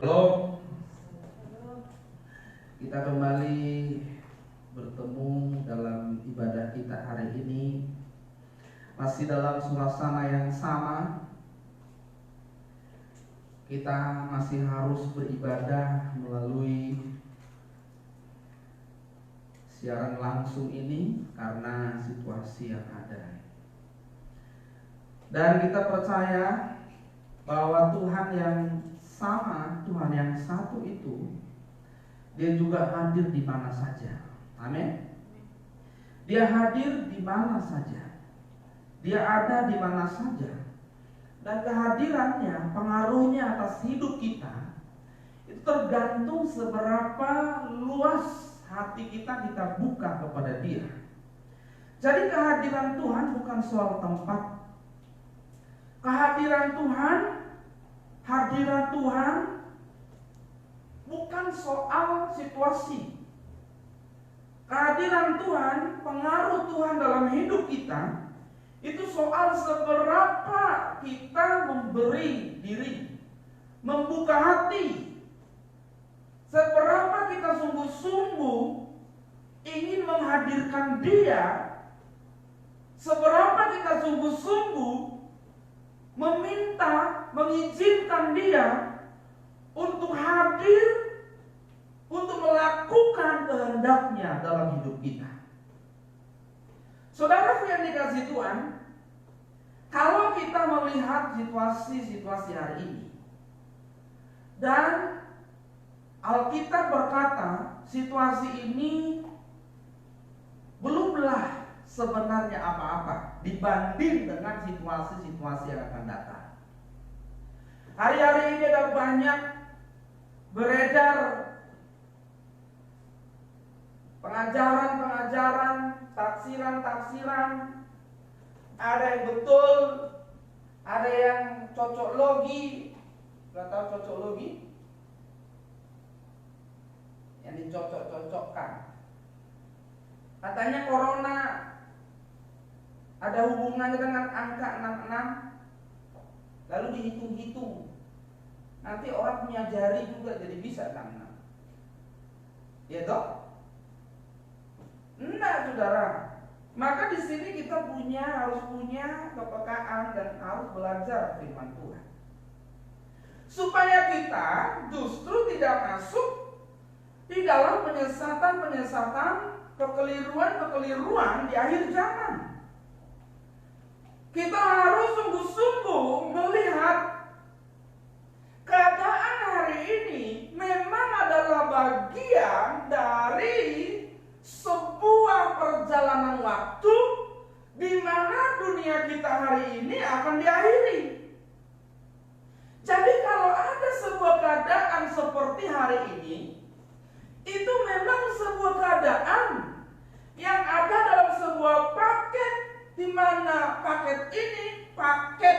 Halo, kita kembali bertemu dalam ibadah kita hari ini. Masih dalam suasana yang sama. Kita masih harus beribadah melalui siaran langsung ini karena situasi yang ada. Dan kita percaya bahwa Tuhan yang sama, Tuhan yang satu itu, Dia juga hadir di mana saja. Amin. Dia hadir di mana saja. Dia ada di mana saja. Dan kehadirannya, pengaruhnya atas hidup kita itu tergantung seberapa luas hati kita buka kepada Dia. Jadi kehadiran Tuhan bukan soal tempat. Kehadiran Tuhan, hadirat Tuhan bukan soal situasi. Kehadiran Tuhan, pengaruh Tuhan dalam hidup kita itu soal seberapa kita memberi diri, membuka hati, seberapa kita sungguh-sungguh ingin menghadirkan Dia, seberapa kita sungguh-sungguh meminta, mengizinkan Dia untuk hadir, untuk melakukan kehendak-Nya dalam hidup kita. Saudara yang dikasihi Tuhan, kalau kita melihat situasi-situasi hari ini, dan Alkitab berkata situasi ini belumlah sebenarnya apa-apa dibanding dengan situasi-situasi yang akan datang. Hari-hari ini ada banyak beredar pengajaran-pengajaran, tafsiran-tafsiran. Ada yang betul, ada yang cocok logi. Gak tahu cocok logi? Yang dicocok-cocokkan. Katanya corona ada hubungannya dengan angka 66. Lalu dihitung-hitung. Nanti orang punya jari juga jadi bisa 66. Ya toh? Enggak, saudara. Maka di sini kita harus punya kepekaan dan harus belajar firman Tuhan. Supaya kita justru tidak masuk di dalam penyesatan-penyesatan, kekeliruan-kekeliruan di akhir zaman. Kita harus sungguh-sungguh melihat keadaan hari ini memang adalah bagian dari sebuah perjalanan waktu di mana dunia kita hari ini akan diakhiri. Jadi kalau ada sebuah keadaan seperti hari ini, itu memang sebuah keadaan yang ada dalam sebuah paket, di mana paket ini paket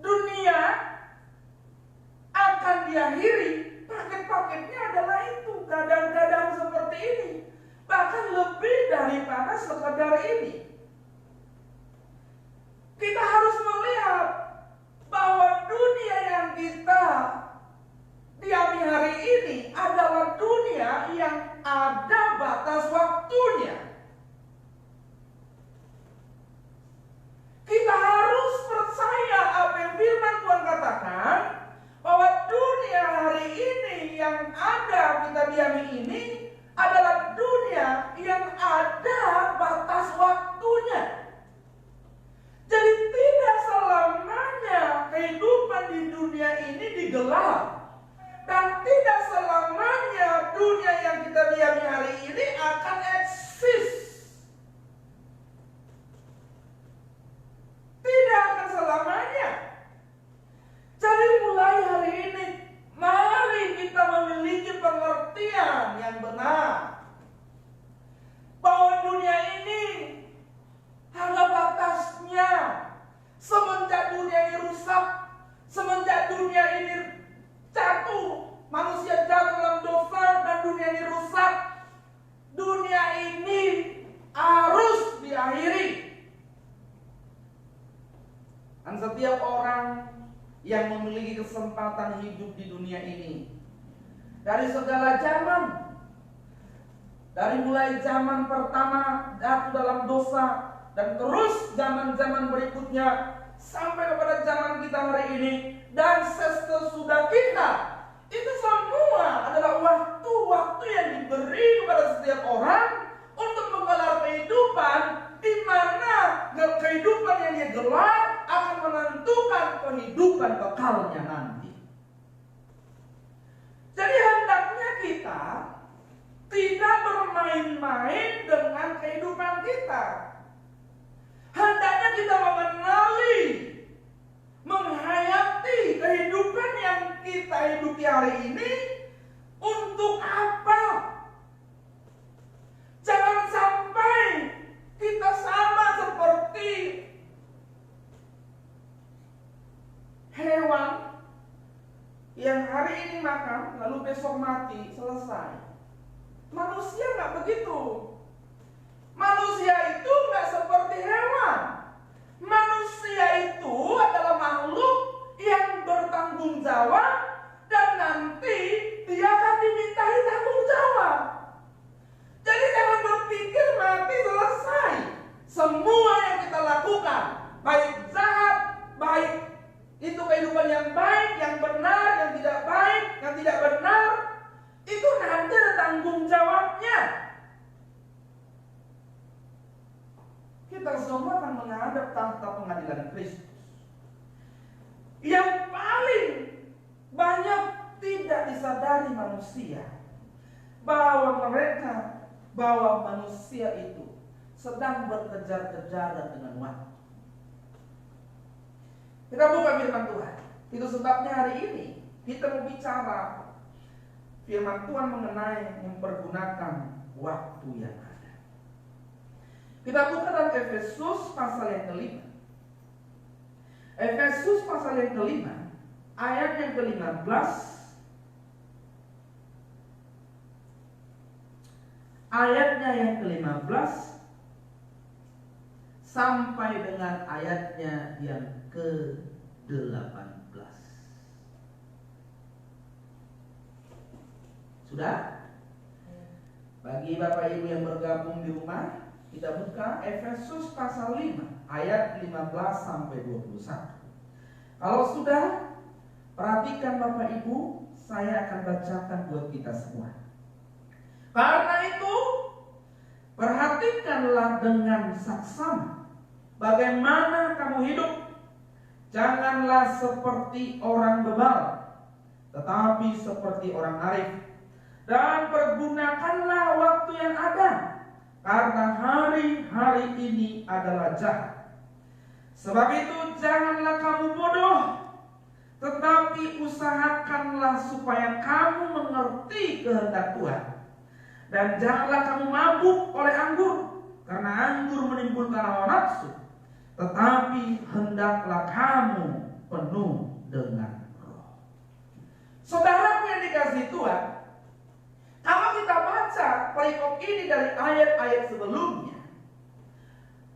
dunia akan diakhiri. Paket-paketnya adalah itu, keadaan-keadaan seperti ini, bahkan lebih daripada sekedar ini. Kita harus melihat bahwa dunia yang kita diami hari ini adalah dunia yang ada batas waktunya. Kita harus percaya apa yang firman Tuhan katakan, bahwa dunia hari ini yang ada kita diami ini adalah dunia yang ada batas waktunya. Jadi tidak selamanya kehidupan di dunia ini digelar, dan tidak selamanya dunia yang kita diami hari ini akan eksis. Tidak akan selamanya. Jadi mulai hari ini, mari kita memiliki pengertian yang benar bahwa dunia ini ada batasnya. Semenjak dunia ini rusak, semenjak dunia ini jatuh, manusia jatuh dalam dosa dan dunia ini rusak, dunia ini harus diakhiri. Dan setiap orang yang memiliki kesempatan hidup di dunia ini. Dari segala zaman, dari mulai zaman pertama jatuh dalam dosa, dan terus zaman-zaman berikutnya sampai kepada zaman kita hari ini dan sesudah kita, itu semua adalah waktu-waktu yang diberi kepada setiap orang untuk menggelar kehidupan, di mana kehidupan yang dia gelar akan menentukan kehidupan kekalnya nanti. Jadi hendaknya kita tidak bermain-main dengan kehidupan kita. Hendaknya kita mengenali, menghayati kehidupan yang kita hidupi hari ini untuk apa. Jangan sampai kita sama seperti hewan yang hari ini makan lalu besok mati, selesai. Manusia nggak begitu. Manusia itu nggak seperti hewan. Manusia itu adalah makhluk yang bertanggung jawab, dan nanti dia akan dimintai tanggung jawab. Jadi jangan berpikir mati selesai. Semua yang kita lakukan, baik jahat, baik itu kehidupan yang baik, yang benar, yang tidak baik, yang tidak benar, itu nanti ada tanggung jawabnya. Kita semua akan menghadap tahta pengadilan Kristus. Yang paling banyak tidak disadari manusia, bahwa manusia itu sedang berkejar-kejaran dengan waktu. Kita buka firman Tuhan. Itu sebabnya hari ini kita mau bicara firman Tuhan mengenai mempergunakan waktu yang ada. Kita buka dalam Efesus pasal yang kelima. Efesus pasal yang kelima, ayat yang ke-15 ayatnya yang ke-15 sampai dengan ayatnya yang ke-18. Sudah? Bagi Bapak Ibu yang bergabung di rumah, kita buka Efesus pasal 5 ayat 15 sampai 21. Kalau sudah, perhatikan Bapak Ibu, saya akan bacakan buat kita semua. Karena itu, perhatikanlah dengan saksama bagaimana kamu hidup. Janganlah seperti orang bebal, tetapi seperti orang arif. Dan pergunakanlah waktu yang ada, karena hari-hari ini adalah jahat. Sebab itu janganlah kamu bodoh, tetapi usahakanlah supaya kamu mengerti kehendak Tuhan. Dan janganlah kamu mabuk oleh anggur, karena anggur menimbulkan hawa nafsu. Tetapi hendaklah kamu penuh dengan Roh. Saudaraku yang dikasihi Tuhan, kalau kita baca perikop ini dari ayat-ayat sebelumnya,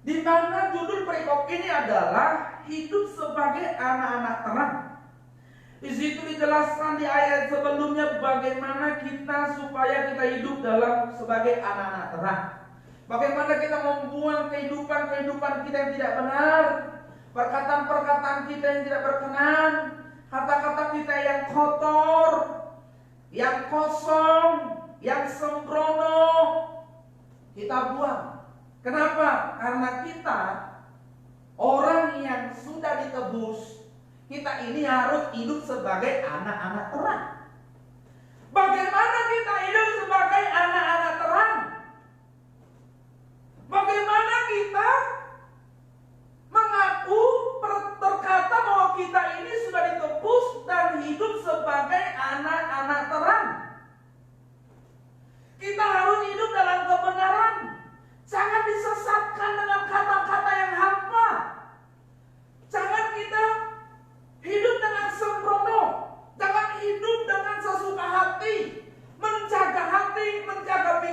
di mana judul perikop ini adalah hidup sebagai anak-anak terang. Di situ dijelaskan di ayat sebelumnya bagaimana kita supaya kita hidup dalam sebagai anak-anak terang. Bagaimana kita membuang kehidupan kita yang tidak benar, perkataan-perkataan kita yang tidak berkenan, kata-kata kita yang kotor, yang kosong, yang sembrono, kita buang. Kenapa? Karena kita orang yang sudah ditebus, kita ini harus hidup sebagai anak-anak terang. Bagaimana kita hidup sebagai anak-anak terang? Bagaimana kita mengaku berkata bahwa kita ini sudah ditebus dan hidup sebagai anak-anak terang? Kita harus hidup dalam kebenaran. Jangan disesatkan dengan kata-kata yang hampa. Jangan kita hidup dengan sembrono. Jangan hidup dengan sesuka hati. Menjaga hati, menjaga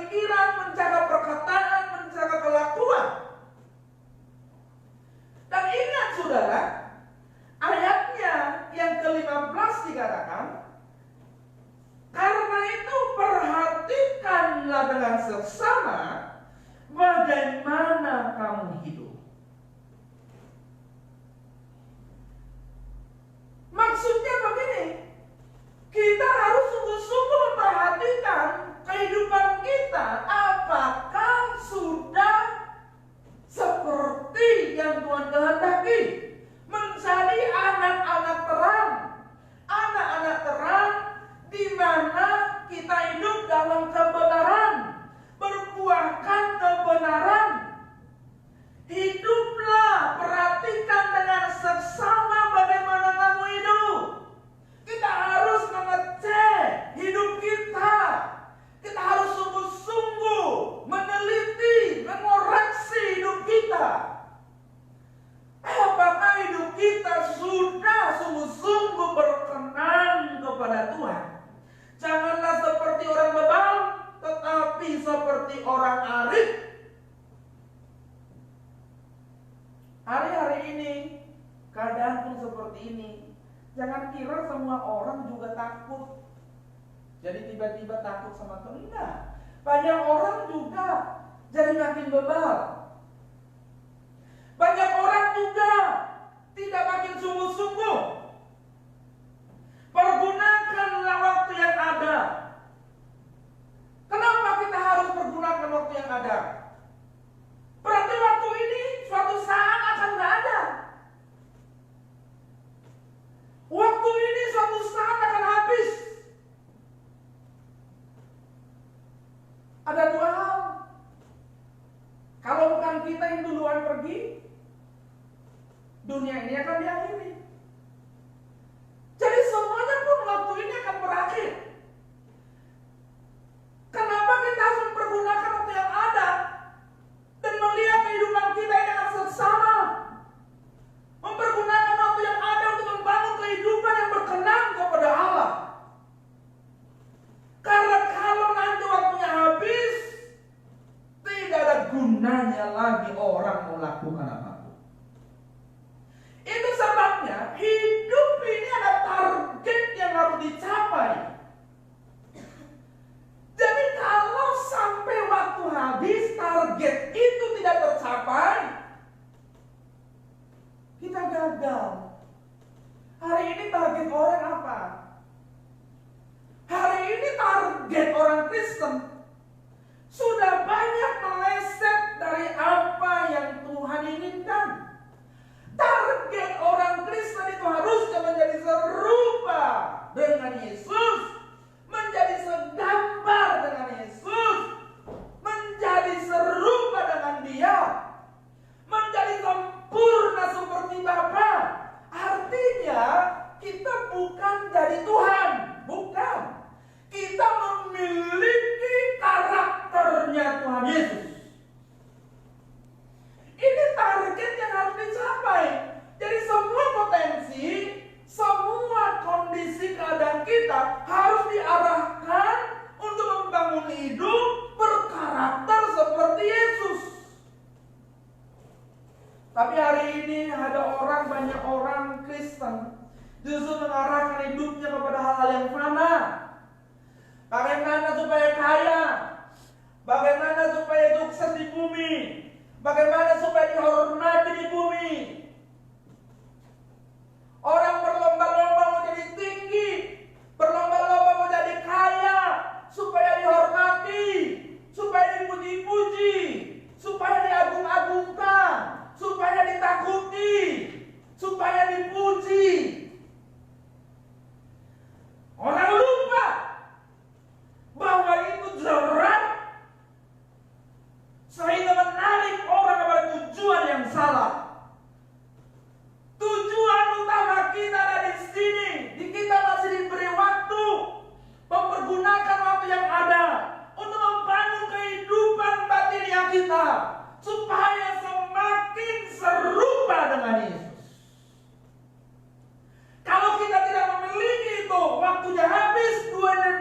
mati seperti orang arif. Hari-hari ini keadaan pun seperti ini. Jangan kira semua orang juga takut. Jadi tiba-tiba takut sama Tuhan. Enggak. Banyak orang juga jadi makin bebal. Banyak orang juga tidak makin sungguh-sungguh. Pergunakanlah waktu yang ada. Kenapa kita harus pergunakan waktu yang ada? Berarti waktu ini suatu saat akan tidak ada. Waktu ini suatu saat akan habis. Ada dua hal. Kalau bukan kita yang duluan pergi, dunia ini akan diakhiri. Jadi semuanya pun waktu ini akan berakhir. Kenapa kita harus mempergunakan waktu yang ada dan melihat kehidupan kita ini akan seksama? Mempergunakan waktu yang ada untuk membangun kehidupan yang berkenan kepada Allah. Karena kalau nanti waktunya habis, tidak ada gunanya lagi orang melakukan apapun. Itu sebabnya hidup ini ada target yang harus dicapai. Jadi kalau sampai waktu habis target itu tidak tercapai, kita gagal. Hari ini target orang apa? Hari ini target orang Kristen sudah banyak meleset dari apa yang Tuhan inginkan. Target orang Kristen itu harusnya menjadi serupa dengan Yesus, menjadi segambar dengan Yesus, menjadi serupa dengan Dia, menjadi sempurna seperti Bapa. Artinya kita bukan jadi Tuhan, bukan. Kita memiliki karakternya Tuhan Yesus. Ini target yang harus dicapai. Jadi semua potensi, semua kondisi keadaan kita harus diarahkan untuk membangun hidup berkarakter seperti Yesus. Tapi hari ini ada banyak orang Kristen justru mengarahkan hidupnya kepada hal-hal yang fana. Bagaimana supaya kaya? Bagaimana supaya sukses di bumi? Bagaimana supaya dihormati di bumi? Orang berlomba-lomba mau jadi tinggi, berlomba-lomba mau jadi kaya, supaya dihormati, supaya dipuji-puji, supaya diagung-agungkan, supaya ditakuti, supaya dipuji. Orang lupa bahwa itu jerat sehingga menarik orang kepada tujuan yang salah. Tujuan utama kita ada di sini. Kita masih diberi waktu, mempergunakan waktu yang ada untuk membangun kehidupan batinnya kita supaya semakin serupa dengan Yesus. Kalau kita tidak memiliki itu, waktunya habis,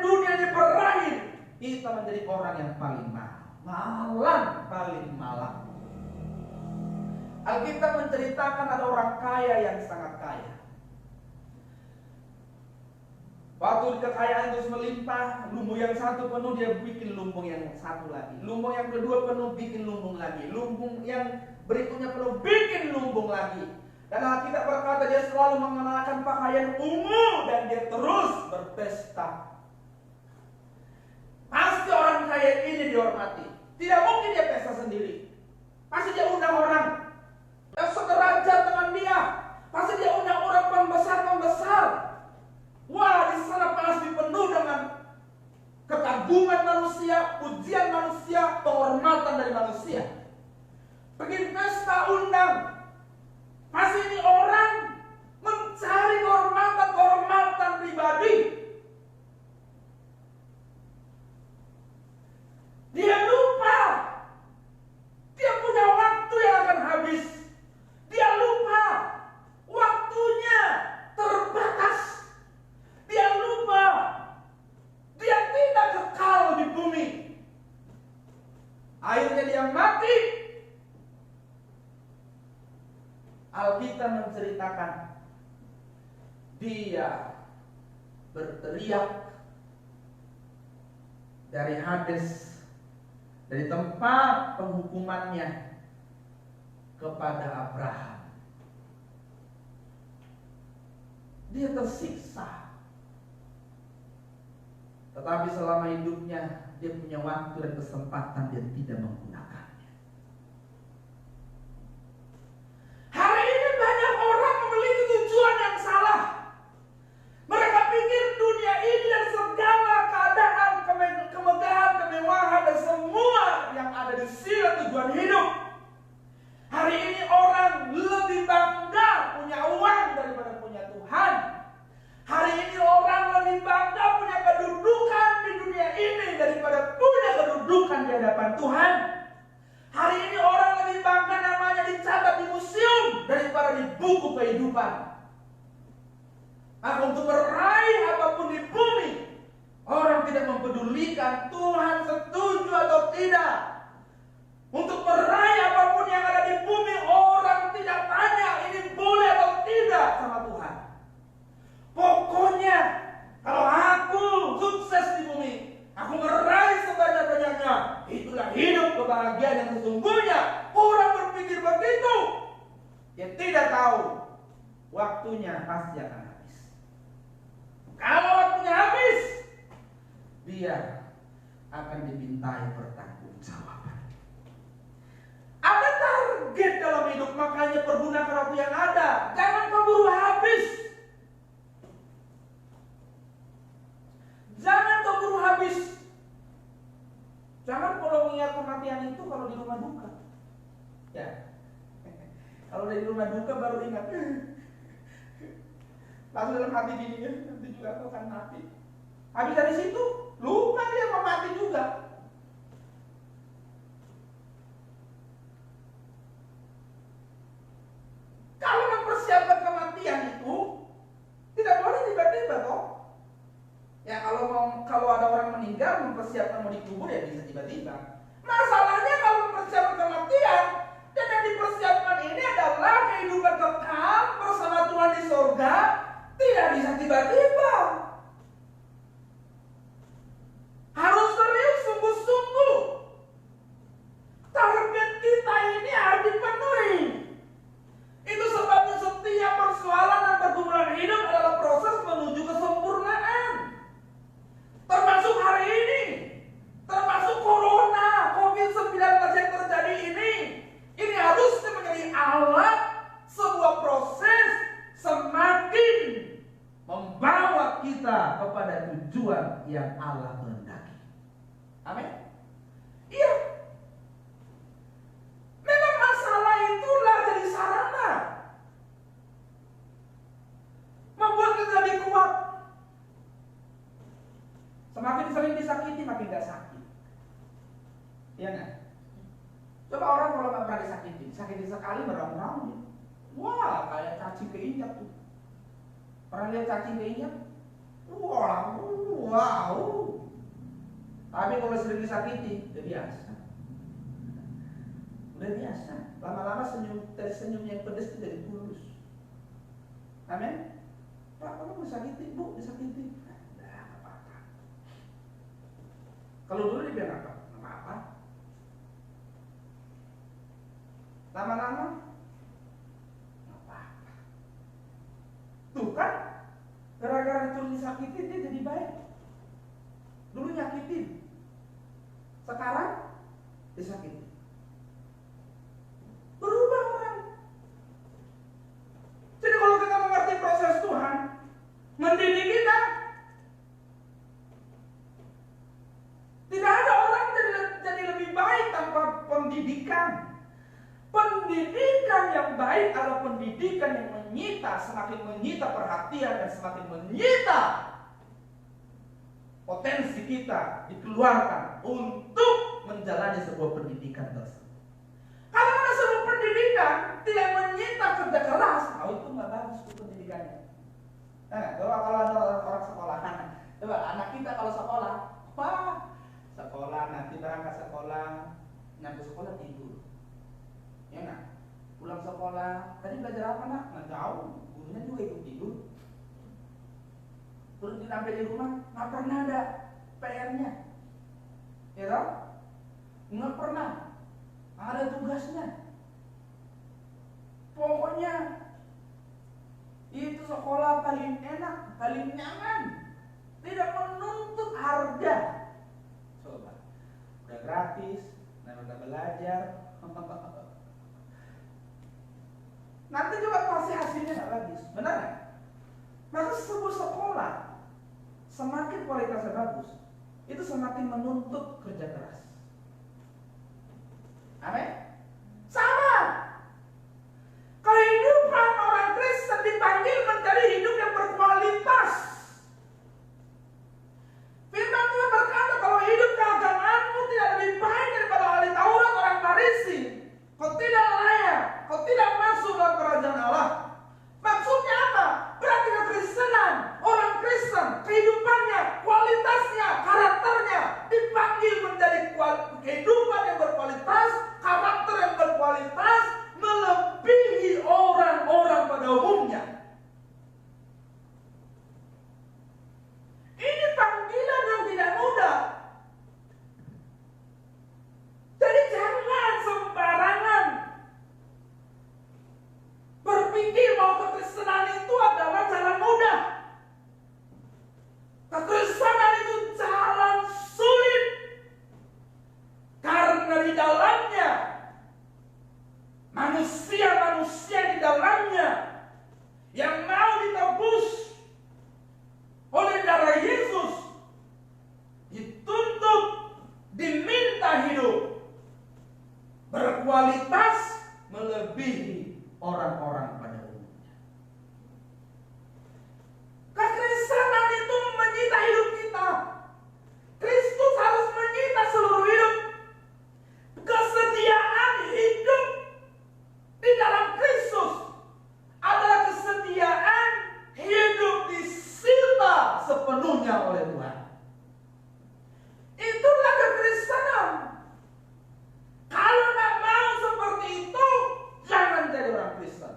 dunia ini berakhir. Kita menjadi orang yang paling paling malang. Alkitab menceritakan ada orang kaya yang sangat kaya. Waktu kekayaan terus melimpah, lumbung yang satu penuh, dia bikin lumbung yang satu lagi. Lumbung yang kedua penuh, bikin lumbung lagi. Lumbung yang berikutnya penuh, bikin lumbung lagi. Dan Alkitab berkata dia selalu mengenakan pakaian ungu dan dia terus berpesta. Pasti orang kaya ini dihormati. Tidak mungkin dia pesta sendiri. Pasti dia undang orang yang sederajat dengan dia. Pasti dia undang orang pembesar-pembesar. Wah, di sana pasti penuh dengan kekaguman manusia, pujian manusia, penghormatan dari manusia. Pergi pesta undang. Pasti ini orang mencari kehormatan pribadi. Dia lupa. Dia punya waktu yang akan habis. Dia lupa. Waktunya terbatas. Dia lupa. Dia tidak kekal di bumi. Akhirnya dia mati. Alkitab menceritakan dia berteriak dari Hades, dari tempat penghukumannya kepada Abraham. Dia tersiksa, tetapi selama hidupnya dia punya waktu dan kesempatan dia tidak menggunakannya. Hari ini banyak orang memiliki tujuan yang salah. Mereka pikir dunia ini dan segala keadaan, kemegahan, kemewahan dan semua yang ada di sini tujuan hidup. Hari ini orang lebih bangga punya uang daripada punya Tuhan. Hari ini orang lebih bangga punya kedudukan di dunia ini daripada punya kedudukan di hadapan Tuhan. Hari ini orang lebih bangga namanya dicatat di museum daripada di buku kehidupan. Untuk meraih apapun di bumi, orang tidak mempedulikan Tuhan setuju atau tidak. Untuk meraih apapun yang ada di bumi, orang tidak tanya ini boleh atau tidak sama Tuhan. Pokoknya kalau aku sukses di bumi, aku meraih sebanyak-banyaknya, itulah hidup kebahagiaan yang sesungguhnya. Orang berpikir begitu. Dia tidak tahu waktunya pasti akan habis. Kalau waktunya habis, dia akan dimintai pertanggungjawaban. Ada target dalam hidup, makanya pergunakan waktu yang ada. Jangan keburu habis. Jangan keburu habis. Jangan kalau mengingat kematian itu kalau di rumah duka. Ya. Kalau dari rumah duka baru ingat. Langsung dalam hati gini ya, nanti juga aku akan mati. Habis dari situ, lupa dia mau mati juga. Kalau mempersiapkan kematian itu tidak boleh tiba-tiba toh. Ya kalau ada orang meninggal mempersiapkan mau dikubur ya bisa tiba-tiba. Masalahnya kalau mempersiapkan kematian dan yang dipersiapkan ini adalah kehidupan kekal bersama Tuhan di surga, tidak bisa tiba-tiba. Harus serius, sungguh-sungguh. Target kita ini harus dipenuhi. Itu sebabnya setiap persoalan dan pergumulan hidup adalah proses menuju kesempurnaan. Termasuk hari ini, termasuk corona, COVID-19 yang terjadi ini. Ini harusnya menjadi alat sebuah proses semakin membawa kita kepada tujuan yang Allah kehendaki. Amin. Iya. Memang masalah itulah jadi sarana membuat kita lebih kuat. Semakin sering disakiti, makin gak sakit. Iya gak? Coba orang kalau gak pernah disakiti, sakiti sekali meraung-raung. Wah, kayak cacing keinjak tuh. Pernah lihat cacing keinjak? Wow. Tapi kalau sering disakiti, udah biasa. Udah biasa. Lama-lama senyum yang pedes itu jadi tulus. Amin. Pak, kamu disakiti? Bu, disakiti. Nah, apa-apa. Kalau dulu dia bilang apa-apa. Lama-lama apa-apa. Tuh kan, gara-gara itu disakiti dia jadi baik. Dulu nyakitin, sekarang disakiti. Berubah orang. Jadi kalau kita mengerti proses Tuhan mendidik kita, tidak ada orang jadi lebih baik tanpa pendidikan. Pendidikan yang baik adalah pendidikan yang semakin menyita perhatian dan semakin menyita potensi kita dikeluarkan untuk menjalani sebuah pendidikan tersebut. Kalau ada sebuah pendidikan tidak menyita kerja keras, itu nggak bagus tuh pendidikannya. Coba kalau ada orang sekolah, coba anak kita kalau sekolah, sekolah nanti berangkat sekolah, nyampe sekolah tidur. Ya nggak? Pulang sekolah, tadi belajar apa nak? Nggak tahu, gurunya juga ikut tidur. Terus sampai di rumah, nggak pernah ada PR-nya, ya toh? Nggak pernah ada tugasnya. Pokoknya itu sekolah paling enak, paling nyaman, tidak menuntut harga. Coba, udah gratis, kita belajar. Nanti juga pasti hasilnya nggak bagus, benar nggak? Maka sebuah sekolah semakin kualitasnya bagus, itu semakin menuntut kerja keras. Amin. Sama. Kehidupan orang Kristen dipanggil menjadi hidup yang berkualitas. Firman Tuhan berkata, kalau hidup keagamaanmu tidak lebih baik daripada ahli Taurat orang Farisi, kau tidak layak, kau tidak masuk dalam kerajaan Allah. Maksudnya apa? Berarti kekristenan, orang Kristen, kehidupannya, kualitasnya, karakternya dipanggil menjadi kehidupan yang berkualitas, karakter yang berkualitas, melebihi orang-orang pada umumnya. Ini panggilan yang tidak mudah. Jadi jangan sembarangan berpikir bahwa kekristenan itu adalah jalan mudah. Kekristenan itu jalan sulit. Karena di dalamnya manusia-manusia di dalamnya yang mau ditebus oleh darah Yesus dituntut, diminta hidup berkualitas melebihi orang-orang pada umumnya. Kekristenan itu menyita hidup kita. Kristus harus menyita seluruh hidup. Kesetiaan hidup di dalam Kristus adalah kesetiaan hidup disita sepenuhnya oleh Tuhan. Itulah kekristenan. Kalau nggak mau seperti itu, jangan jadi orang Kristen.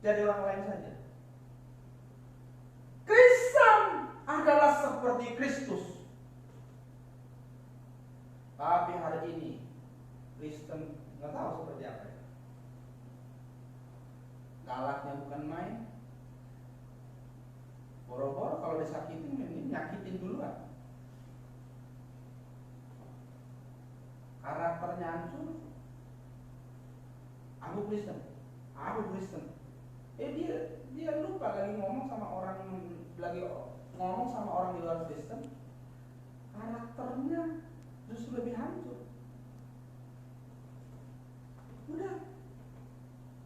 Jadi orang lain saja. Kristen adalah seperti Kristus. Tapi hari ini Kristen nggak tahu seperti apa. Galaknya bukan main. Boro-boro kalau disakitin, ini nyakitin duluan. Karakternya hancur. Aku Kristen. Dia lupa lagi ngomong sama orang di luar Kristen. Karakternya justru lebih hancur. Udah.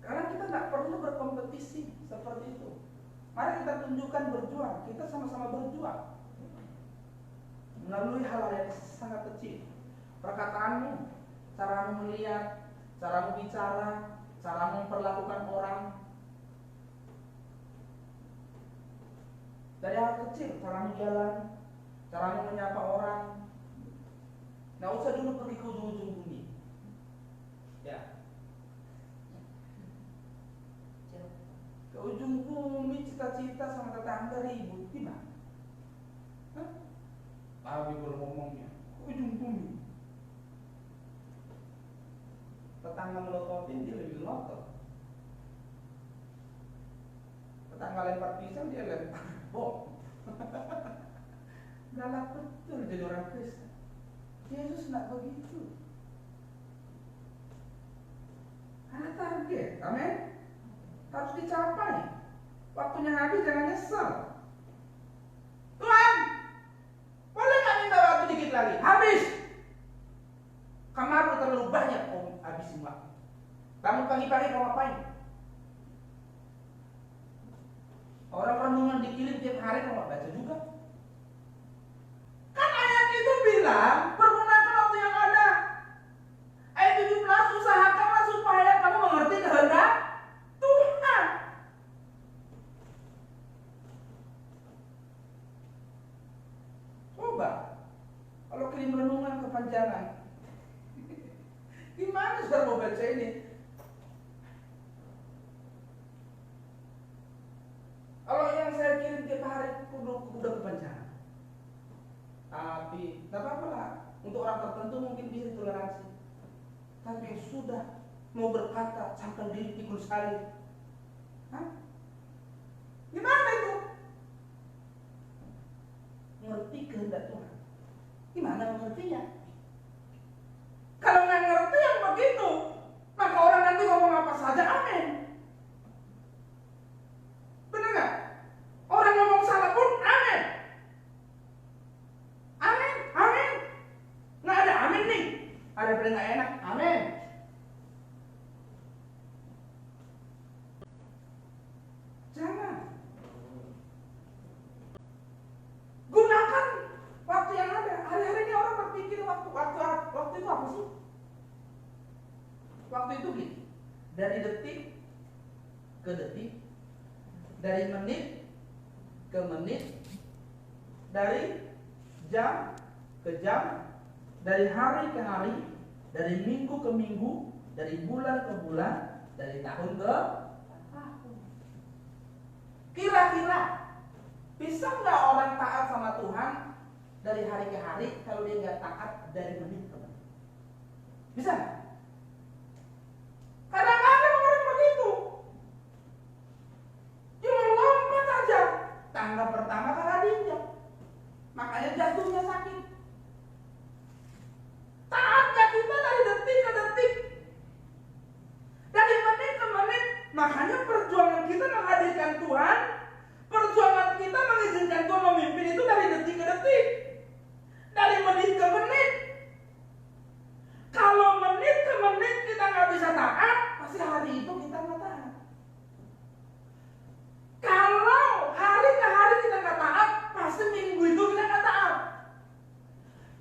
Karena kita nggak perlu berkompetisi seperti itu. Mari kita tunjukkan berjuang. Kita sama-sama berjuang melalui hal-hal yang sangat kecil. Perkataanmu, caramu melihat, caramu bicara, caramu memperlakukan orang. Dari hal kecil, caramu jalan, caramu menyapa orang. Nggak usah dulu pergi ke ujung-ujung bumi. Ya. Ke ujung bumi, cita-cita sama tetangga ribut, gimana? Tapi kalau ngomongnya, ke ujung bumi. Tetangga melototin, dia lebih melotot. Tetangga lempar pisang, dia lempar bom. Galak betul jadi orang Kristen. Yesus tidak begitu. Ada target, amin. Harus dicapai. Waktunya habis, jangan nyesal. Tuhan, boleh nggak minta waktu dikit lagi? Habis. Kamar terlalu banyak, habisin waktu. Bangun pagi-pagi kau ngapain? Orang renungan dikirim tiap hari kau nggak baca juga. Kan ayat itu bilang pergunakan waktu yang ada. Ayat 17, usahakanlah supaya kamu mengerti kehendak Tuhan. Coba kalau kirim renungan kepanjangan, Gimana saudara mau baca ini? Kalau yang saya kirim tiap hari udah kepanjangan. Tapi tak apa-apa lah. Untuk orang tertentu mungkin bisa toleransi. Tapi yang sudah mau berkata cangkal diri pikul salib, gimana itu? Ngerti kehendak Tuhan. Gimana mengertinya? Kalau nggak ngerti yang begitu, maka orang nanti ngomong apa saja, amin. Benar nggak? Orang ngomong salah pun, amin. Amin, amin. Nggak ada amin nih. Ada pada nggak enak, amin. Jangan. Gunakan waktu yang ada. Hari-hari ini orang berpikir waktu itu apa sih? Waktu itu gini, dari detik ke detik, dari menit ke menit, dari jam ke jam, dari hari ke hari, dari minggu ke minggu, dari bulan ke bulan, dari tahun ke tahun. Kira-kira bisa nggak orang taat sama Tuhan dari hari ke hari kalau dia nggak taat dari menit ke menit? Bisa nggak? Kadang-kadang orang begitu, cuma lompat aja. Tangga pertama kalah diinjak, makanya jantungnya sakit. Taatnya kita dari detik ke detik, dari menit ke menit. Makanya perjuangan kita menghadirkan Tuhan, perjuangan kita mengizinkan Tuhan memimpin itu dari detik ke detik, dari menit ke menit. Kalau menit ke menit kita nggak bisa taat, pasti hari itu kita nggak taat. Kalau hari ke hari kita nggak taat, pasti minggu itu kita nggak taat.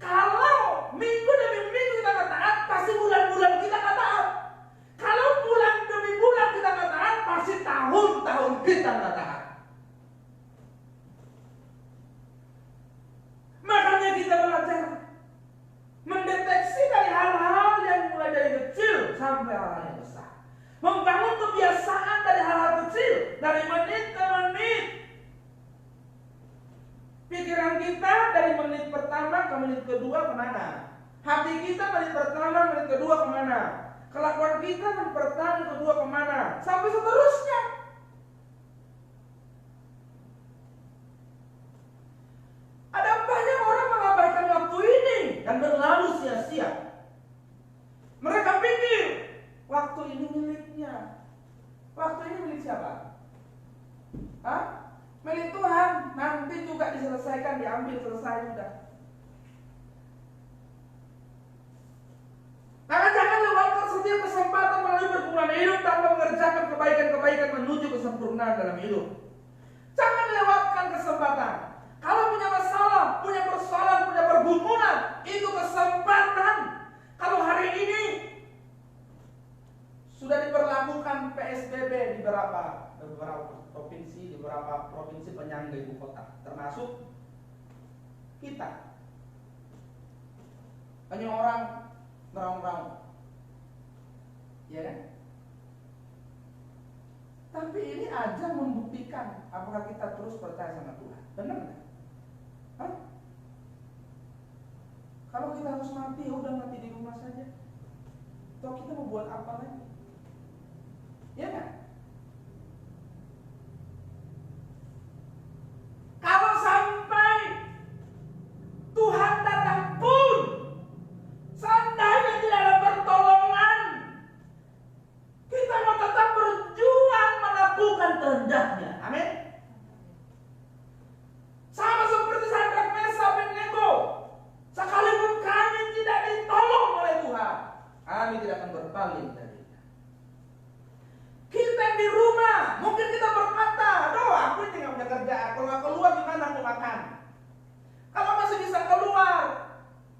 Kalau minggu demi minggu kita nggak taat, pasti bulan-bulan kita nggak taat. Kalau bulan demi bulan kita nggak taat, pasti tahun-tahun kita nggak taat. Makanya kita belajar mendeteksi dari hal-hal yang mulai dari kecil sampai hal-hal yang besar. Membangun kebiasaan dari hal-hal kecil, dari menit ke menit. Pikiran kita dari menit pertama ke menit kedua kemana? Hati kita menit pertama, menit kedua kemana? Kelakuan kita menit pertama, menit kedua kemana? Sampai seterusnya. Ada banyak orang mengabaikan waktu ini dan berlalu sia-sia. Mereka pikir waktu ini miliknya. Waktu ini milik siapa? Milik Tuhan. Nanti juga diselesaikan, diambil, selesai sudah. Maka jangan lewatkan setiap kesempatan melalui pergumulan hidup tanpa mengerjakan kebaikan-kebaikan menuju kesempurnaan dalam hidup. Jangan lewatkan kesempatan. Kalau punya masalah, punya persoalan, punya pergumulan, itu kesempatan. Kalau hari ini sudah diberlakukan PSBB di beberapa provinsi, di beberapa provinsi penyangga ibu kota, termasuk kita. Banyak orang meraung-raung, ya kan? Tapi ini aja membuktikan apakah kita terus percaya sama Tuhan. Benar nggak? Kalau kita harus mati, udah mati di rumah saja. Toh kita mau buat apa lagi? Ya kan? Kalau sampai Tuhan datang pun, seandainya tidak ada pertolongan, kita mau tetap berjuang melakukan kehendaknya. Amin. Sama seperti Sadrak, Mesah, Abednego. Sekalipun kami tidak ditolong oleh Tuhan, kami tidak akan berpaling darinya. Kita yang di rumah, mungkin kita berkata, "Aduh, aku ini nggak punya kerjaan. Kalau nggak keluar gimana aku makan?" Kalau masih bisa keluar,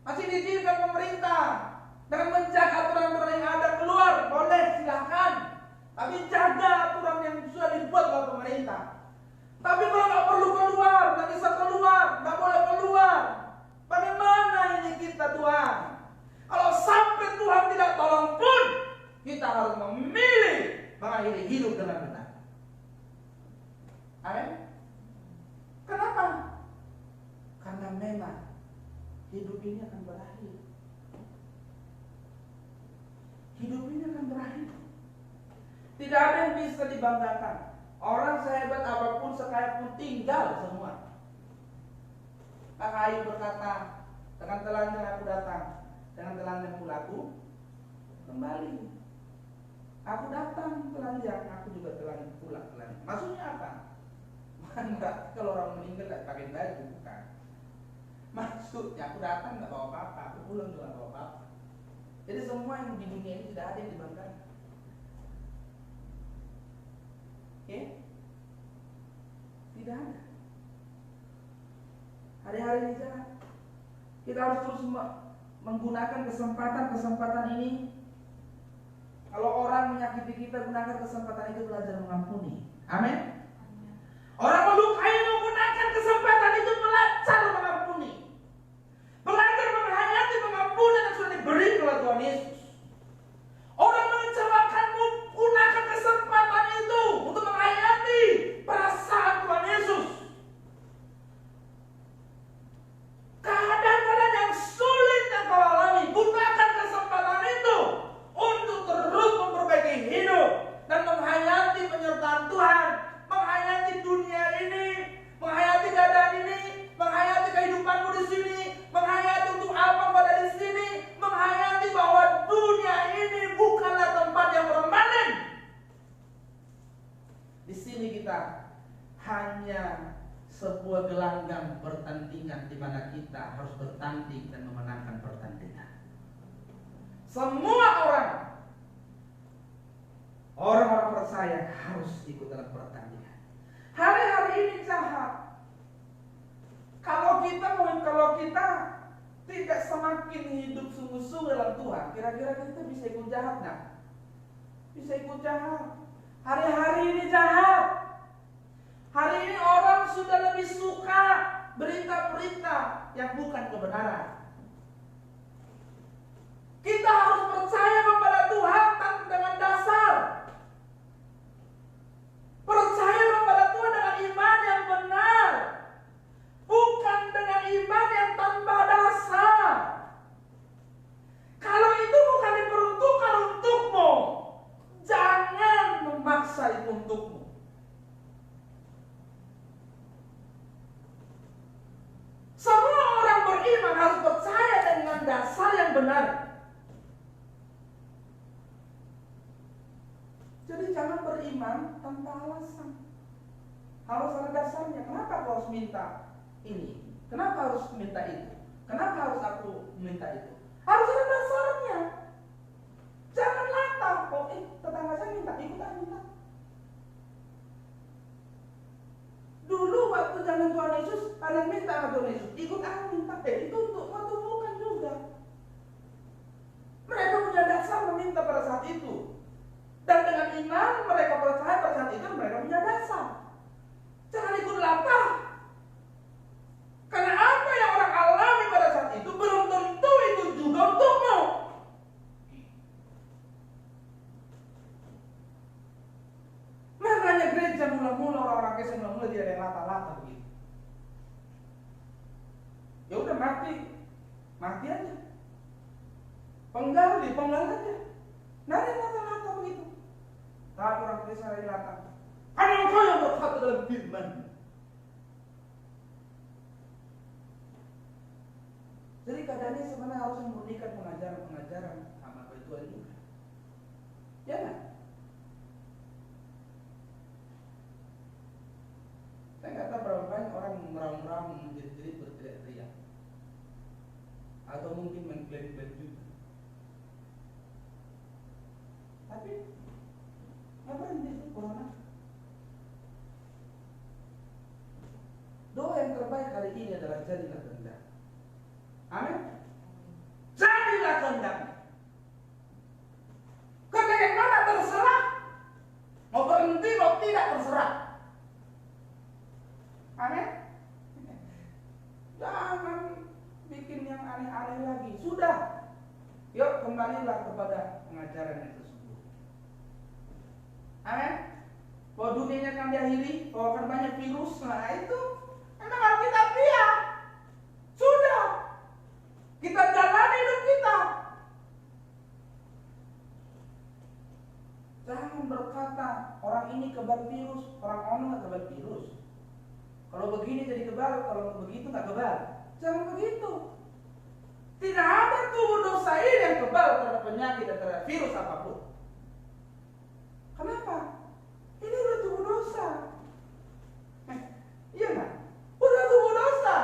masih diizinkan pemerintah dengan menjaga aturan-aturan yang ada, keluar boleh, silakan. Tapi jaga aturan yang sudah dibuat oleh pemerintah. Tapi kalau nggak perlu keluar, nggak bisa keluar, nggak boleh keluar, bagaimana ini kita Tuhan? Kalau sampai Tuhan tidak tolong mengakhiri hidup dengan benar. Amin. Kenapa? Karena memang hidup ini akan berakhir. Hidup ini akan berakhir. Tidak ada yang bisa dibanggakan. Orang sehebat apapun, sekaya pun, tinggal semua. Maka Ayub berkata, dengan telanjang aku datang, dengan telanjang pula aku kembali. Aku datang telanjang, aku juga telanjang pulang telanjang. Maksudnya apa? Bukan berarti kalau orang meninggal tidak pakai baju, bukan. Maksudnya aku datang nggak bawa apa-apa, aku pulang juga nggak bawa apa-apa. Jadi semua yang di dunia ini tidak ada yang dibanggakan. Oke? Tidak ada. Hari-hari ini jahat. Kita harus terus menggunakan kesempatan ini. Kalau orang menyakiti kita, gunakan kesempatan itu belajar mengampuni. Amin. Orang melukai, menggunakan kesempatan itu belajar mengampuni. Belajar menghayati pengampunan yang sudah diberi oleh Tuhan Yesus. Orang mengecewakanmu, gunakan kesempatan itu untuk menghayati perasaan Tuhan Yesus. Keadaan-keadaan yang sulit yang kau alami, gunakan kesempatan itu untuk terus memperbaiki hidup dan menghayati penyertaan Tuhan, menghayati dunia ini, menghayati keadaan ini, menghayati kehidupanmu di sini, menghayati untuk apa pada di sini, menghayati bahwa dunia ini bukanlah tempat yang permanen. Di sini kita hanya sebuah gelanggang pertandingan di mana kita harus bertanding dan memenangkan pertandingan. Semua orang percaya harus ikut dalam pertandingan. Hari-hari ini jahat. Kalau kita tidak semakin hidup sungguh-sungguh dalam Tuhan, kira-kira kita bisa ikut jahat nggak? Bisa ikut jahat. Hari-hari ini jahat. Hari ini orang sudah lebih suka berita-berita yang bukan kebenaran. Kita harus percaya kepada Tuhan dengan dasar. Percaya kepada Tuhan dengan iman yang benar, bukan dengan iman yang tanpa dasar. Kalau itu bukan diperuntukkan untukmu, jangan memaksa itu untukmu. Semua orang beriman harus percaya dengan dasar yang benar. Jadi jangan beriman tanpa alasan. Harus ada dasarnya. Kenapa kau harus minta ini? Kenapa harus minta itu? Kenapa harus aku minta itu? Harus ada dasarnya. Jangan latah. Oh, tetangga saya minta, minta. Dulu waktu zaman Tuhan Yesus, kalian minta sama Tuhan Yesus, ikut aku minta. Itu untuk waktu bukan juga. Mereka punya dasar meminta pada saat itu. Dan dengan iman mereka percaya pada saat itu mereka punya dasar. Jangan ikut latah. Karena apa yang orang alami pada saat itu belum tentu itu juga untukmu. Makanya gereja mula-mula orang-orang Kristen mula-mula dia ada yang lata-lata begitu. Ya udah mati aja. Penggal aja. Nah ada yang lata-lata begitu. Tapi orang Kristen ada yang lata. Karena engkau yang berkata dalam firman. Jadi keadaannya sebenarnya harus memurnikan pengajaran sama Tuhan juga. Ya kan? Saya nggak tahu berapa banyak orang meraung-raung menjerit-jerit berteriak-teriak, atau mungkin mengklaim-klaim juga. Tapi nggak berhenti itu corona. Doa yang terbaik hari ini adalah jadilah kehendak. Amin. Jadilah kehendak. Kehendak mana terserah. Mau berhenti mau tidak terserah. Amin. Jangan bikin yang aneh-aneh lagi. Sudah. Yuk kembalilah kepada pengajaran yang tersebut. Amin. Bahwa dunianya akan diakhiri, bahwa akan banyak virus. Nah itu memang Alkitabiah. Sudah. Kita jalani hidup kita. Jangan berkata orang ini kebal virus, orang ono nggak kebal virus. Kalau begini jadi kebal, kalau begitu nggak kebal. Jangan begitu. Tidak ada tubuh dosa ini yang kebal terhadap penyakit dan terhadap virus apapun. Kenapa? Ini udah tubuh dosa. Iya nggak? Udah tubuh dosa.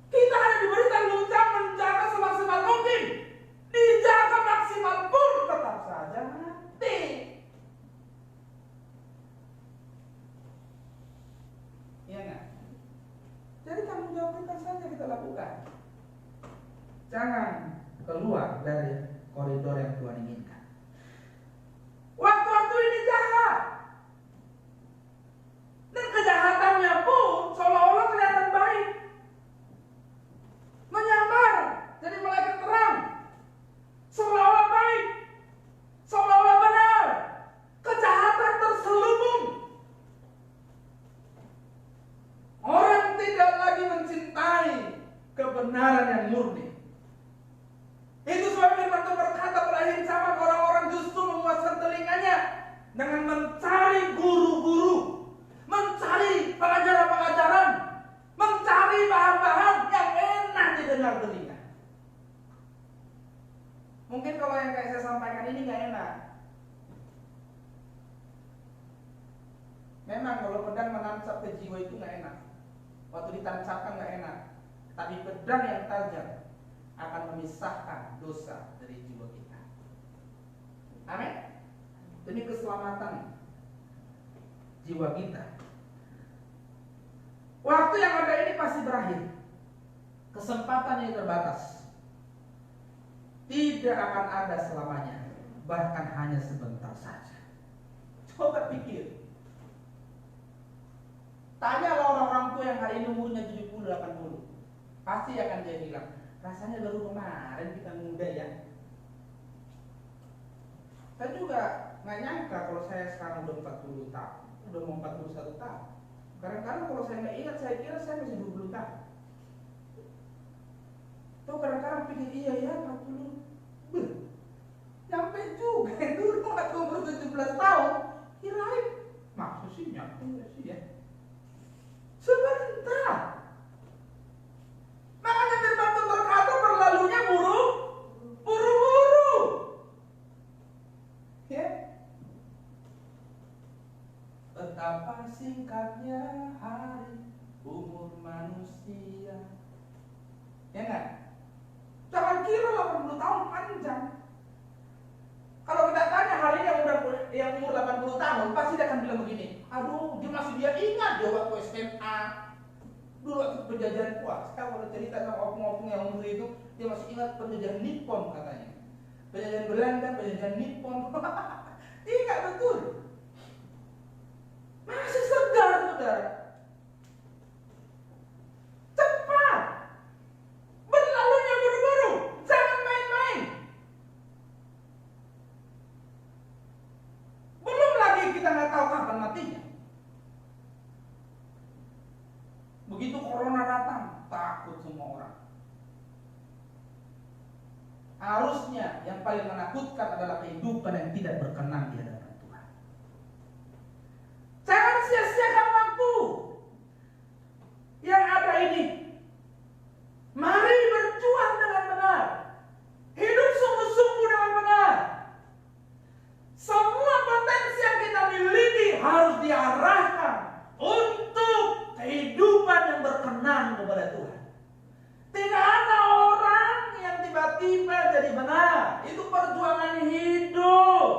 Kita hanya diberi tanggung jawab menjaga semaksimal mungkin. Dijaga maksimal pun tetap saja mati. Iya nggak? Jadi tanggung jawab kita saja kita lakukan. Jangan keluar dari koridor yang Tuhan inginkan. Waktu-waktu ini jahat. Dan kejahatannya pun seolah-olah kelihatan baik. Menyamar jadi malaikat terang. Seolah-olah baik. Seolah-olah benar. Kejahatan terselubung. Orang tidak lagi mencintai kebenaran yang murni. Itu sebab firman Tuhan berkata pada akhir zaman orang-orang justru memuaskan telinganya dengan mencari guru-guru, mencari pengajaran-pengajaran, mencari bahan-bahan yang enak didengar telinga. Mungkin kalau yang kayak saya sampaikan ini nggak enak. Memang kalau pedang menancap ke jiwa itu nggak enak. Waktu ditancapkan nggak enak. Tapi pedang yang tajam akan memisahkan dosa dari jiwa kita. Amin. Demi keselamatan jiwa kita. Waktu yang ada ini pasti berakhir. Kesempatan yang terbatas. Tidak akan ada selamanya. Bahkan hanya sebentar saja. Coba pikir. Tanyalah orang-orang tua yang hari ini umurnya 70-80. Pasti akan dia bilang, rasanya baru kemarin kita muda ya. Saya juga nggak nyangka kalau saya sekarang udah 40 tahun, udah mau 41 tahun. Kadang-kadang kalau saya nggak ingat, saya kira saya masih 20 tahun. Tuh kadang-kadang pikir iya ya 40. Nyampe juga dulu waktu umur 17 tahun. Kirain maksud sih nyampe nggak sih ya? Sebentar. Makanya firman Tuhan berkata berlalunya buru-buru. Ya. Betapa singkatnya hari umur manusia. Ya enggak? Jangan kira 80 tahun panjang. Kalau kita tanya hari yang umur 80 tahun, pasti dia akan bilang begini, aduh, dia ingat dia waktu SMA, dulu waktu penjajahan. Wah, sekarang kalau cerita sama opung-opung yang umur itu, dia masih ingat penjajahan Nippon katanya. Penjajahan Belanda, penjajahan Nippon. Ingat betul. Masih segar, saudara. Cepat. Berlalunya buru-buru. Jangan main-main. Belum lagi kita nggak tahu kapan matinya. Begitu corona datang, takut semua orang. Harusnya yang paling menakutkan adalah kehidupan yang tidak berkenan di hadapan Tuhan. Jangan sia-siakan waktu yang ada ini. Mari berjuang dengan benar. Hidup sungguh-sungguh dengan benar. Semua potensi yang kita miliki harus diarahkan untuk kehidupan yang berkenan kepada Tuhan. Tidak ada orang yang tiba-tiba jadi benar. Itu perjuangan hidup.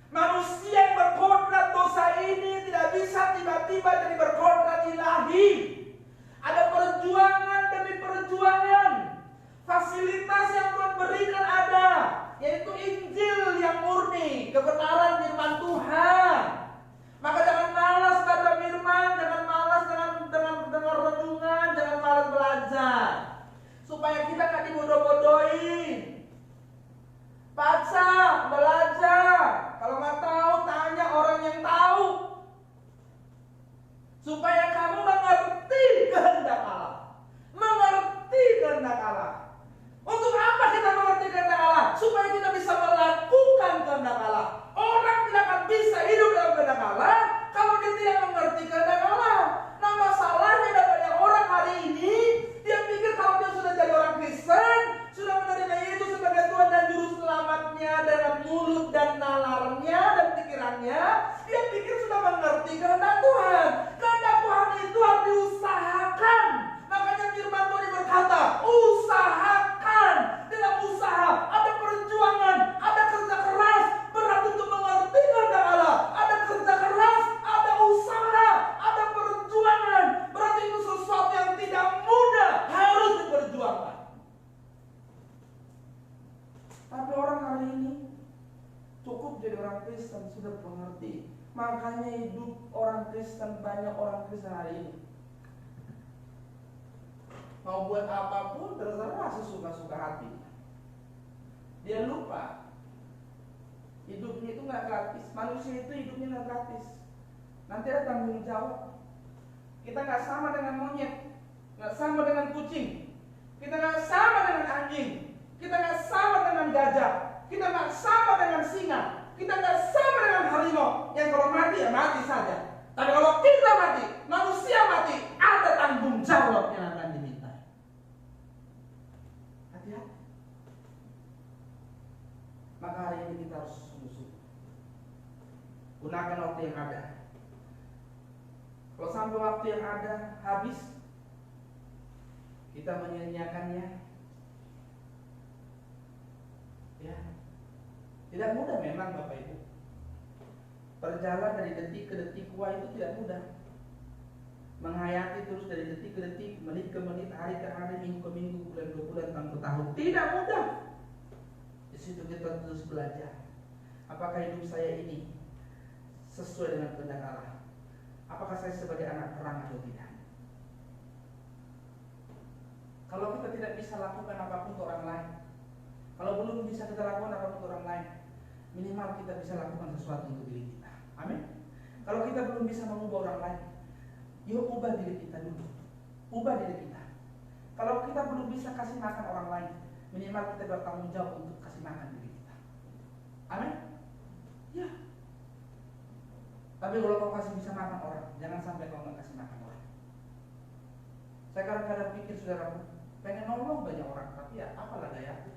Manusia yang berkodrat dosa ini tidak bisa tiba-tiba jadi berkodrat ilahi. Ada perjuangan demi perjuangan. Fasilitas yang Tuhan berikan ada, yaitu Injil yang murni, kebenaran firman Tuhan. Maka jangan malas baca firman, jangan malas dengan renungan, jangan malas belajar. Supaya kita gak dibodoh-bodohin. Baca, belajar. Kalau nggak Tapi orang hari ini cukup jadi orang Kristen sudah mengerti. Makanya hidup orang Kristen, banyak orang Kristen hari ini mau buat apapun terserah sesuka-suka hati. Dia lupa hidupnya itu nggak gratis. Manusia itu hidupnya nggak gratis. Nanti ada tanggung jawab. Kita nggak sama dengan monyet, nggak sama dengan kucing, kita nggak sama dengan anjing, kita nggak sama dengan gajah, kita nggak sama dengan singa, kita nggak sama dengan harimau. Yang kalau mati ya mati saja. Tapi kalau kita mati, manusia mati, ada tanggung jawab yang akan diminta. Hati-hati. Maka hari ini kita harus sungguh-sungguh gunakan waktu yang ada. Kalau sampai waktu yang ada habis, kita menyia-nyiakannya, ya tidak mudah memang Bapak Ibu. Berjalan dari detik ke detik itu tidak mudah. Menghayati terus dari detik ke detik, menit ke menit, hari ke hari, minggu ke minggu, bulan ke bulan, tahun ke tahun, tidak mudah. Di situ kita terus belajar. Apakah hidup saya ini sesuai dengan kehendak Allah? Apakah saya sebagai anak terang atau tidak? Kalau kita tidak bisa lakukan apapun untuk orang lain, kalau belum bisa kita lakukan apapun untuk orang lain, minimal kita bisa lakukan sesuatu untuk diri kita. Amin. Kalau kita belum bisa mengubah orang lain, yuk ubah diri kita dulu. Ubah diri kita. Kalau kita belum bisa kasih makan orang lain, minimal kita bertanggung jawab untuk kasih makan diri kita. Amin. Ya. Tapi kalau kau kasih bisa makan orang, jangan sampai kau nggak kasih makan orang. Saya kadang-kadang pikir saudaraku, pengen nolong banyak orang, tapi ya apalah daya.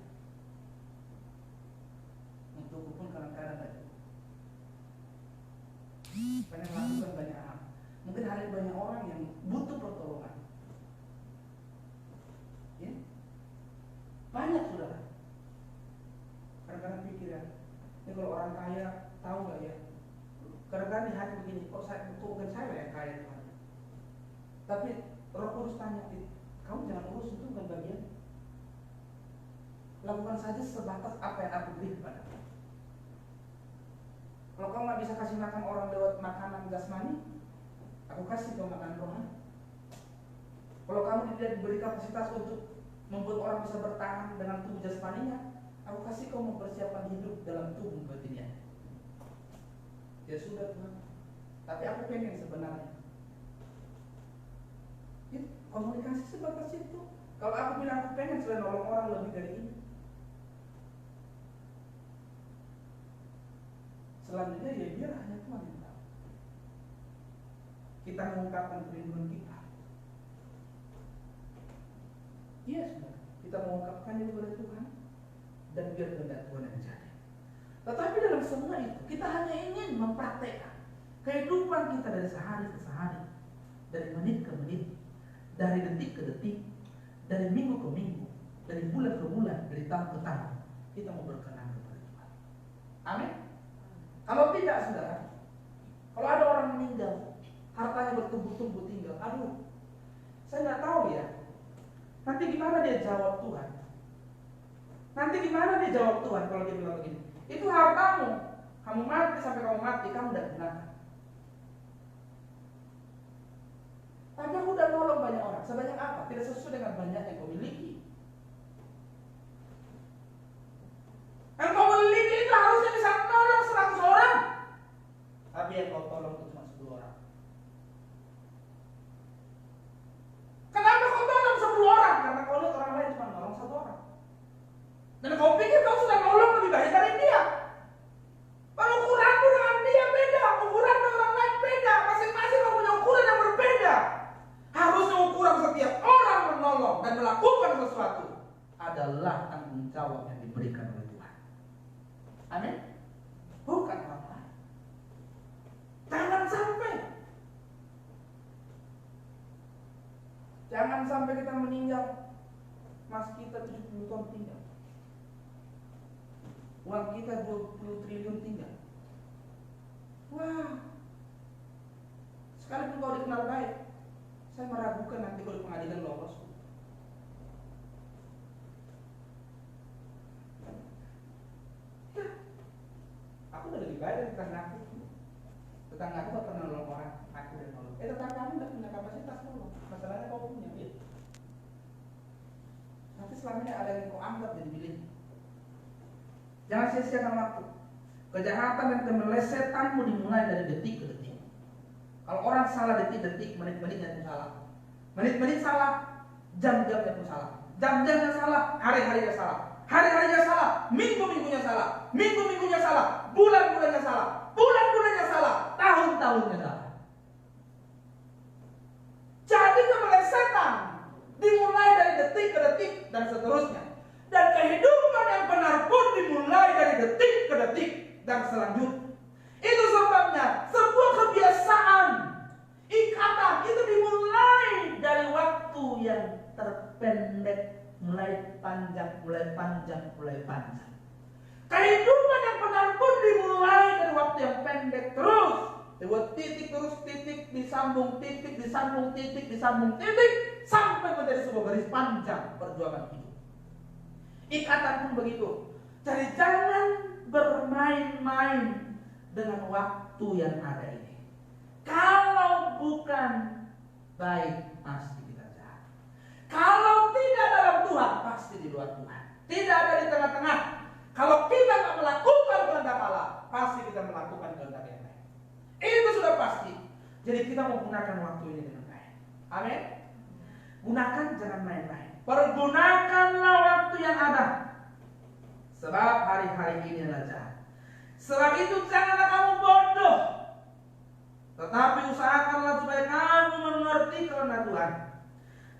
Untukku pun kadang-kadang nggak cukup. Pengen lakukan banyak hal. Mungkin ada banyak orang yang butuh pertolongan. Ya? Banyak saudara. Kadang-kadang pikir ya, ini kalau orang kaya tahu nggak ya? Kadang-kadang di hati begini, kok bukan saya yang kaya Tuhan. Tapi Roh Kudus tanya, kamu jangan urus, itu bukan bagian. Lakukan saja sebatas apa yang aku beri kepadamu. Kalau kamu nggak bisa kasih makan orang lewat makanan jasmani, aku kasih kau makan rohani. Kalau kamu tidak diberi kapasitas untuk membuat orang bisa bertahan dengan tubuh jasmaninya, aku kasih kau mempersiapkan hidup dalam tubuh batinnya. Ya sudah Tuhan. Tapi aku pengen sebenarnya. Ya, komunikasi sebatas itu. Kalau aku bilang aku pengen selain nolong orang lebih dari ini. Selanjutnya ya biar hanya Tuhan yang tahu. Kita mengungkapkan kerinduan kita. Iya sudah. Kita mengungkapkannya kepada Tuhan dan biar kehendak Tuhan yang jadi. Tetapi dalam semua itu kita hanya ingin mempraktekkan kehidupan kita dari sehari ke sehari, dari menit ke menit, dari detik ke detik, dari minggu ke minggu, dari bulan ke bulan, dari tahun ke tahun. Kita mau berkenan kepada Tuhan. Amin. Kalau tidak saudara, kalau ada orang meninggal, hartanya bertumpuk-tumpuk tinggal, aduh, saya nggak tahu ya. Nanti gimana dia jawab Tuhan? Nanti gimana dia jawab Tuhan kalau dia bilang begini? Itu hartamu, kamu mati sampai kamu mati, kamu udah gunakan. Tapi aku udah nolong banyak orang. Sebanyak apa? Tidak sesuai dengan banyak yang kau miliki. Yang kau miliki itu harusnya bisa nolong 100 orang. Tapi yang kau tolong itu cuma 10 orang. Kenapa kau tolong 10 orang? Karena kau lihat orang lain cuma nolong 1 orang. Dan kau pikir kau sudah nolong lebih banyak dari dia. Ukuranmu dengan dia beda, ukuran dengan orang lain beda. Masing-masing kau punya ukuran yang berbeda. Harusnya ukuran setiap orang menolong dan melakukan sesuatu adalah tanggung jawab yang diberikan oleh Tuhan. Amin. Bukan orang lain. Jangan sampai kita meninggal, mas kita 70 tahun tinggal, uang kita 20 triliun tinggal. Wah, sekalipun kau dikenal baik, saya meragukan nanti kalau di pengadilan lolos. Gak ada tetanggaku. Tetanggaku gak pernah nolong orang, aku yang nolong. Tetanggamu gak punya kapasitas nolong. Masalahnya kau punya, gitu. Nanti selama ini ada yang kau anggap jadi milik. Jangan sia-siakan waktu. Kejahatan dan kemelesetanmu dimulai dari detik ke detik. Kalau orang salah detik-detik, menit-menitnya itu salah. Menit-menit salah, jam-jamnya pun salah. Jam-jamnya salah, hari-harinya salah. Hari-harinya salah, minggu-minggunya salah. Minggu-minggunya salah, bulan-bulannya salah. Bulan-bulannya salah, tahun-tahunnya salah. Jadi kemelesetan dimulai dari detik ke detik dan seterusnya. Dan kehidupan yang benar pun dimulai dari detik ke detik dan selanjutnya. Itu sebabnya sebuah kebiasaan, ikatan itu dimulai dari waktu yang terpendek, mulai panjang, mulai panjang, mulai panjang. Kehidupan yang benar pun dimulai dari waktu yang pendek terus. Lewat titik terus titik disambung titik disambung titik disambung titik sampai menjadi sebuah garis panjang perjuangan hidup. Ikatan pun begitu. Jadi jangan bermain-main dengan waktu yang ada ini. Kalau bukan baik, pasti kita jahat. Kalau tidak dalam Tuhan, pasti di luar Tuhan. Tidak ada di tengah-tengah. Kalau kita tidak melakukan kehendak Allah, pasti kita melakukan kehendak yang lain. Itu sudah pasti. Jadi kita mau gunakan waktu ini dengan baik. Amin. Gunakan, jangan main-main. Pergunakanlah waktu yang ada. Sebab hari-hari ini adalah jahat. Sebab itu janganlah kamu bodoh, tetapi usahakanlah supaya kamu mengerti kehendak Tuhan.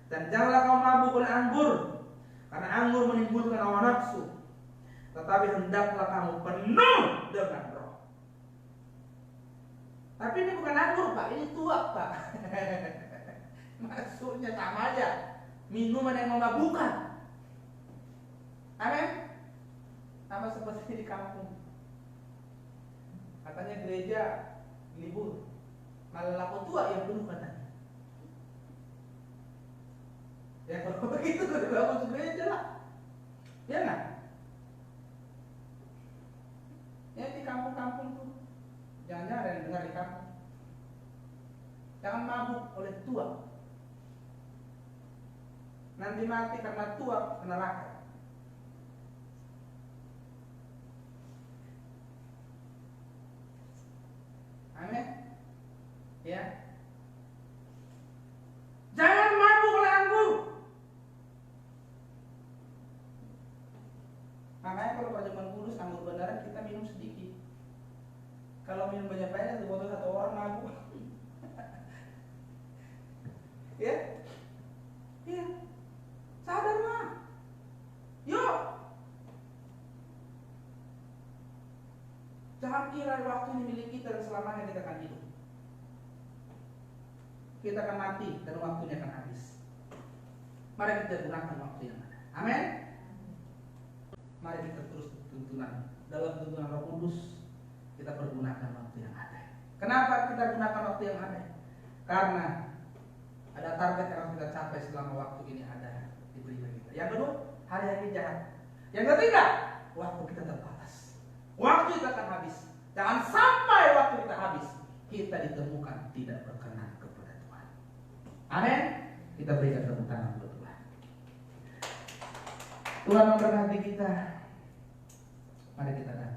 Dan janganlah kamu mabuk oleh anggur, karena anggur menimbulkan hawa nafsu. Tetapi hendaklah kamu penuh dengan Roh. Tapi ini bukan anggur, Pak, ini tuak, Pak. Maksudnya sama aja, minuman yang memabukkan. Amin. Sama seperti di kampung. Katanya gereja libur, malah lapo tua yang penuh katanya. Ya kalau begitu udah bagus gereja lah, ya nggak? Ya di kampung-kampung tuh, jangan-jangan ada yang dengar di kampung. Jangan mabuk oleh tua. Nanti mati karena tua, kena neraka. Amin. Ya. Jangan mabuk oleh anggur. Makanya kalau pada zaman Kudus anggur beneran kita minum sedikit. Kalau minum banyak-banyak satu botol satu orang mabuk. Ya. Ya. Sadar mah. Yuk. Jangan kira waktu ini milik kita dan selamanya kita akan hidup. Kita akan mati dan waktunya akan habis. Mari kita gunakan waktu yang ada. Amin. Mari kita terus tuntunan. Dalam tuntunan Roh Kudus kita pergunakan waktu yang ada. Kenapa kita gunakan waktu yang ada? Karena ada target yang harus kita capai selama waktu ini ada diberi bagi kita. Yang kedua, hari-hari jahat. Yang ketiga, waktu kita terbatas. Waktu kita akan habis. Jangan sampai waktu kita habis kita ditemukan tidak berkenan kepada Tuhan. Amin. Kita berikan tepuk tangan buat Tuhan. Tuhan memberkati kita. Mari kita datang.